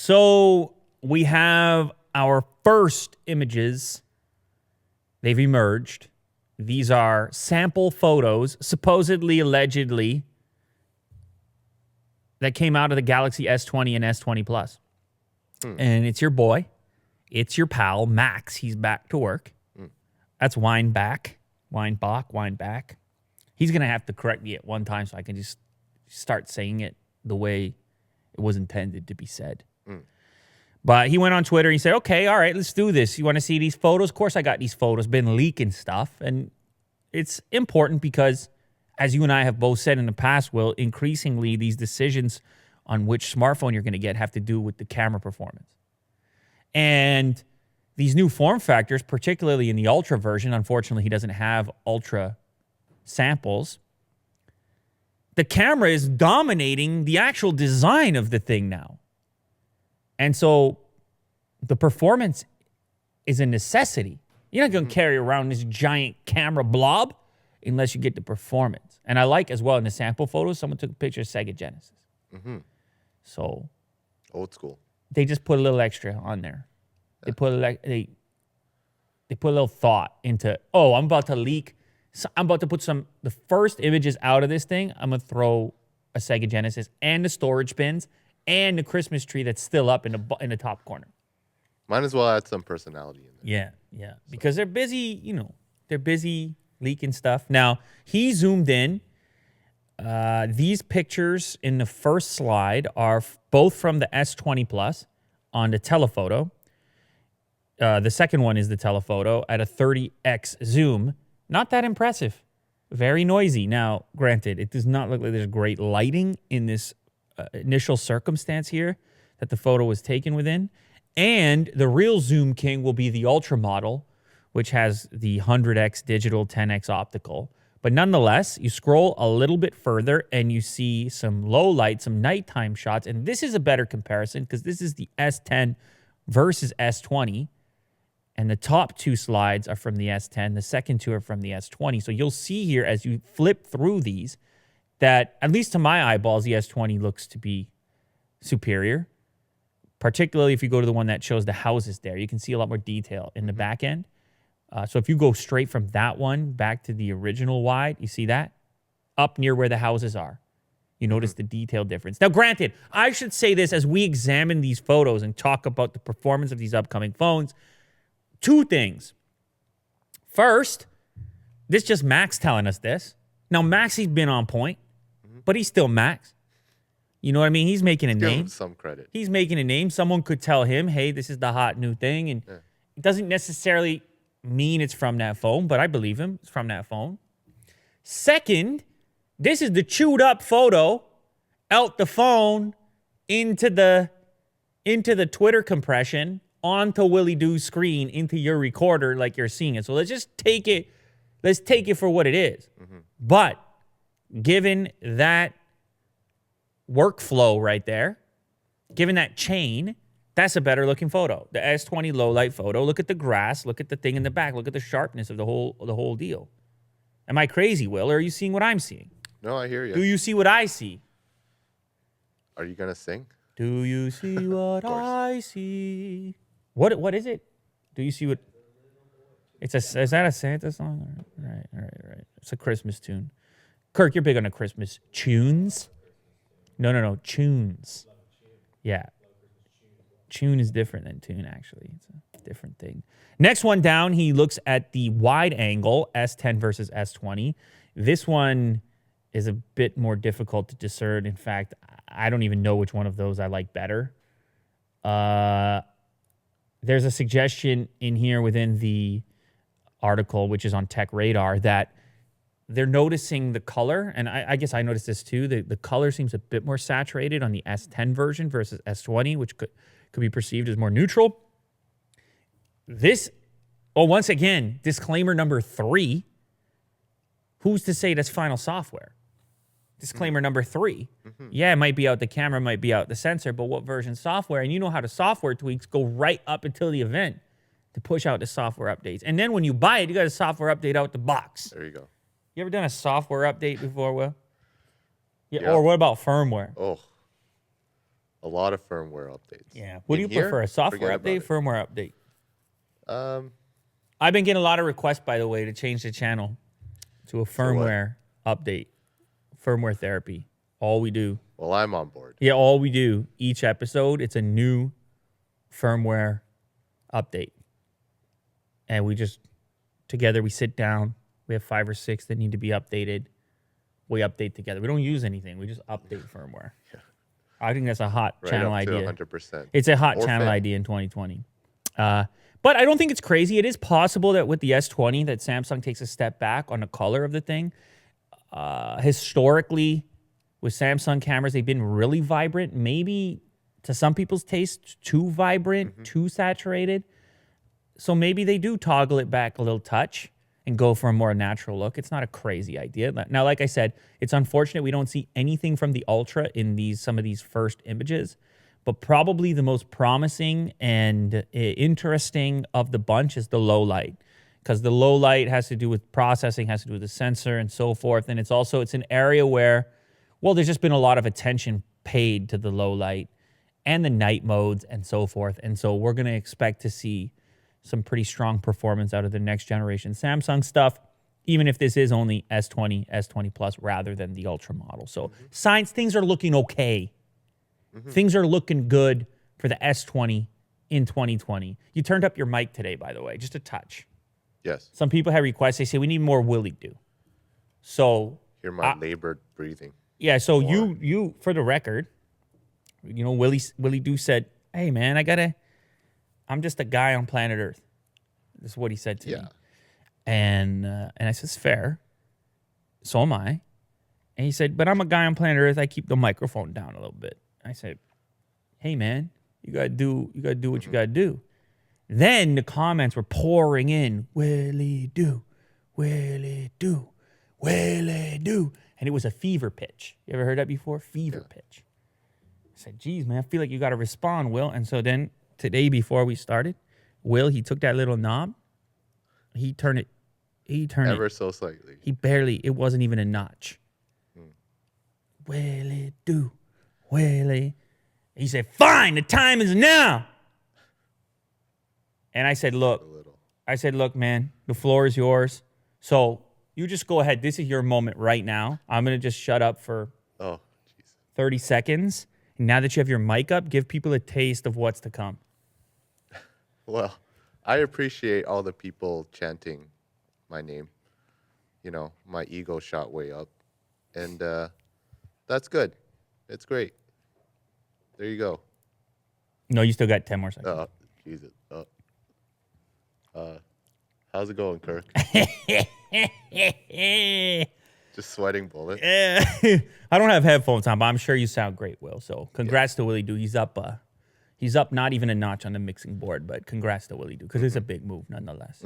So we have our first images. They've emerged. These are sample photos, supposedly, allegedly, that came out of the Galaxy S20 and S20 Plus. And it's your boy. It's your pal, Max. He's back to work. That's Weinbach. He's going to have to correct me at one time so I can just start saying it the way it was intended to be said. But he went on Twitter and he said, okay, all right, let's do this. You want to see these photos? Of course I got these photos, been leaking stuff. And it's important because, as you and I have both said in the past, Will, increasingly these decisions on which smartphone you're going to get have to do with the camera performance. And these new form factors, particularly in the Ultra version, unfortunately he doesn't have Ultra samples, the camera is dominating the actual design of the thing now. And so the performance is a necessity. You're not going to carry around this giant camera blob unless you get the performance. And I like as well in the sample photos, someone took a picture of Sega Genesis. So old school. They just put a little extra on there. They put they put a little thought into, oh, I'm about to leak. So I'm about to put the first images out of this thing. I'm going to throw a Sega Genesis and the storage bins and the Christmas tree that's still up in the top corner. Might as well add some personality in there. Yeah. Because they're busy, they're busy leaking stuff. Now, he zoomed in. These pictures in the first slide are both from the S20 Plus on the telephoto. The second one is the telephoto at a 30x zoom. Not that impressive. Very noisy. Now, granted, it does not look like there's great lighting in this initial circumstance here that the photo was taken within. And the real Zoom King will be the Ultra model, which has the 100x digital, 10x optical. But nonetheless, you scroll a little bit further and you see some low light, some nighttime shots. And this is a better comparison because this is the S10 versus S20. And the top two slides are from the S10. The second two are from the S20. So you'll see here as you flip through these that, at least to my eyeballs, the S20 looks to be superior. Particularly if you go to the one that shows the houses there. You can see a lot more detail in the back end. So if you go straight from that one back to the original wide, you see that? Up near where the houses are. You notice the detail difference. Now, granted, I should say this as we examine these photos and talk about the performance of these upcoming phones. Two things. First, this is just Max telling us this. Now, Max, he's been on point, but he's still Max. You know what I mean? He's making a name. Give him some credit. He's making a name. Someone could tell him, hey, this is the hot new thing. And it doesn't necessarily mean it's from that phone, but I believe him. It's from that phone. Second, this is the chewed up photo out the phone into the Twitter compression onto Willie Doo's screen into your recorder like you're seeing it. So let's just take it. Let's take it for what it is. But given that workflow right there, given that chain, that's a better looking photo. The S20 low light photo. Look at the grass. Look at the thing in the back. Look at the sharpness of the whole deal. Am I crazy, Will, or are you seeing what I'm seeing? No, I hear you. Do you see what I see? Are you gonna sing? Do you see what I see? What is it? Do you see what? Is that a Santa song? Right. It's a Christmas tune. Kirk, you're big on the Christmas tunes. No, tunes. Yeah. Tune is different than tune, actually. It's a different thing. Next one down, he looks at the wide angle, S10 versus S20. This one is a bit more difficult to discern. In fact, I don't even know which one of those I like better. There's a suggestion in here within the article, which is on Tech Radar, that they're noticing the color, and I guess I noticed this too. The color seems a bit more saturated on the S10 version versus S20, which could be perceived as more neutral. Once again, disclaimer number 3. Who's to say that's final software? Disclaimer number 3. Yeah, it might be out the camera, might be out the sensor, but what version software? And you know how the software tweaks go right up until the event to push out the software updates. And then when you buy it, you got a software update out the box. There you go. You ever done a software update before, Will? Yeah. Or what about firmware? Oh. Oh, Yeah. What about firmware? Oh. A lot of firmware updates. Yeah. What do In you prefer, here, a software forget about update, it. firmware update? Um, I've been getting a lot of requests, by the way, to change the channel to a what? firmware update, firmware therapy. All we do. Well, I'm on board. Yeah, all we do each episode, it's a new firmware update. And we just, together, we sit down. We have 5 or 6 that need to be updated. We update together. We don't use anything. We just update firmware. Yeah. I think that's a hot Right channel up to idea. 100%. It's a hot Or channel fan. idea in 2020. But I don't think it's crazy. It is possible that with the S20 that Samsung takes a step back on the color of the thing. Historically, with Samsung cameras, they've been really vibrant. Maybe to some people's taste, too vibrant, too saturated. So maybe they do toggle it back a little touch and go for a more natural look. It's not a crazy idea. Now, like I said, it's unfortunate we don't see anything from the Ultra in some of these first images, but probably the most promising and interesting of the bunch is the low light, because the low light has to do with processing, has to do with the sensor and so forth. And it's an area where, well, there's just been a lot of attention paid to the low light and the night modes and so forth. And so we're going to expect to see some pretty strong performance out of the next generation Samsung stuff, even if this is only S20, S20 Plus rather than the Ultra model. So things are looking okay. Things are looking good for the S20 in 2020. You turned up your mic today, by the way, just a touch. Yes. Some people have requests. They say, we need more Willie do. So Hear my labored breathing. yeah, so you for the record, you know, Willie do said, hey man, I'm just a guy on planet Earth. This is what he said to me. And I said, it's fair. So am I. And he said, but I'm a guy on planet Earth. I keep the microphone down a little bit. I said, hey man, you gotta do what you gotta do. Then the comments were pouring in. Willie do, Willie do, Willie do. And it was a fever pitch. You ever heard that before? Fever pitch. I said, geez, man, I feel like you got to respond, Will. And so then today before we started, Will, he took that little knob. He turned it. Ever so slightly. It wasn't even a notch. Willie do, Willie. He said, fine, the time is now. And I said, look, man, the floor is yours. So you just go ahead. This is your moment right now. I'm going to just shut up for 30 seconds. And now that you have your mic up, give people a taste of what's to come. Well, I appreciate all the people chanting my name. You know, my ego shot way up. And that's good. It's great. There you go. No, you still got 10 more seconds. Jesus. How's it going, Kirk? Just sweating bullets. Yeah. I don't have headphones on, but I'm sure you sound great, Will. So congrats to Willie Doo. He's up not even a notch on the mixing board, but congrats to Willie Doo, because it's a big move nonetheless.